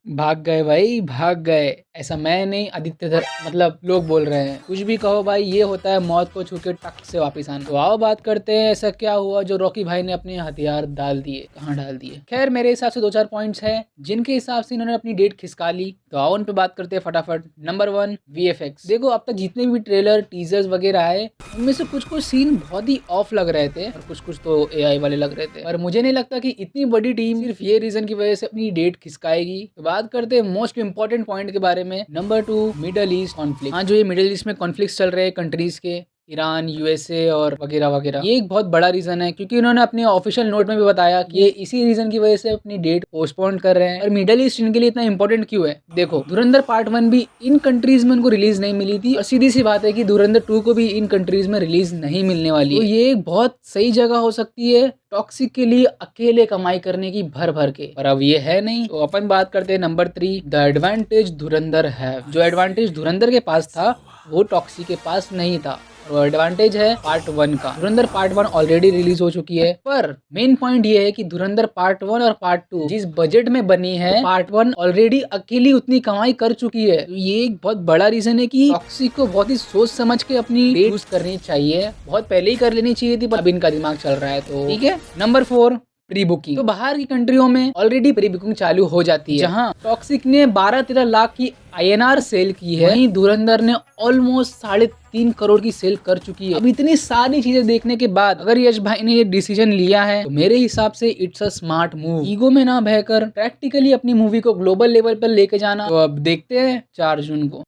भाग गए भाई, भाग गए। ऐसा मैं नहीं, आदित्य धर मतलब लोग बोल रहे हैं। कुछ भी कहो भाई, ये होता है मौत को छू के टक से वापस आना। तो आओ बात करते हैं, ऐसा क्या हुआ जो रॉकी भाई ने अपने हथियार डाल दिए, कहाँ डाल दिए। खैर मेरे हिसाब से 2-4 पॉइंट्स हैं जिनके हिसाब से इन्होंने अपनी डेट खिसका ली। तो आओ उन पे बात करते हैं फटाफट। Number 1, VFX। देखो अब तक जितने भी ट्रेलर टीजर्स वगैरह आए, उनमें से कुछ कुछ सीन बहुत ही ऑफ लग रहे थे और कुछ कुछ तो AI वाले लग रहे थे। पर मुझे नहीं लगता कि इतनी बड़ी टीम सिर्फ ये रीजन की वजह से अपनी डेट खिसकाएगी। तो बात करते हैं मोस्ट इंपॉर्टेंट पॉइंट के बारे में। Number 2, middle east conflict. हाँ, जो ये मिडल ईस्ट में कॉन्फ्लिक्ट चल रहे हैं कंट्रीज के, ईरान, USA और वगैरह वगैरह, ये एक बहुत बड़ा रीजन है। क्योंकि उन्होंने अपने ऑफिशियल नोट में भी बताया कि ये इसी रीजन की वजह से अपनी डेट पोस्टपोन कर रहे हैं। और मिडल ईस्ट इनके लिए इतना इंपॉर्टेंट क्यों है? देखो, धुरंधर पार्ट 1 भी इन कंट्रीज में उनको रिलीज नहीं मिली थी और सीधी सी बात है कि धुरंधर 2 को भी इन कंट्रीज में रिलीज नहीं मिलने वाली है। तो ये एक बहुत सही जगह हो सकती है टॉक्सिक के लिए अकेले कमाई करने की भर भर के। पर अब ये है नहीं। तो अपन बात करते हैं नंबर 3, द एडवांटेज धुरंधर है। जो एडवांटेज धुरंधर के पास था वो टॉक्सिक के पास नहीं था। और एडवांटेज है पार्ट 1 का। धुरंधर पार्ट 1 ऑलरेडी रिलीज हो चुकी है। पर मेन पॉइंट ये है कि धुरंधर पार्ट 1 और पार्ट 2 जिस बजट में बनी है, पार्ट 1 ऑलरेडी अकेली उतनी कमाई कर चुकी है। तो ये एक बहुत बड़ा रीजन है कि टॉक्सिक को बहुत ही सोच समझ के अपनी डेट यूज करनी चाहिए। बहुत पहले ही कर लेनी चाहिए थी, पर अब इनका दिमाग चल रहा है। तो ठीक है। Number 4, pre booking. तो बाहर की कंट्रियों में ऑलरेडी प्री बुकिंग चालू हो जाती है। जहां टॉक्सिक ने 12-13 लाख की INR सेल की है, वहीं धुरंधर ने ऑलमोस्ट 3.5 करोड़ की सेल कर चुकी है। अब इतनी सारी चीजें देखने के बाद अगर यश भाई ने ये डिसीजन लिया है, तो मेरे हिसाब से it's a smart move. Ego में ना बहकर प्रैक्टिकली अपनी मूवी को ग्लोबल लेवल पर लेके जाना। तो अब देखते हैं 4 जून को।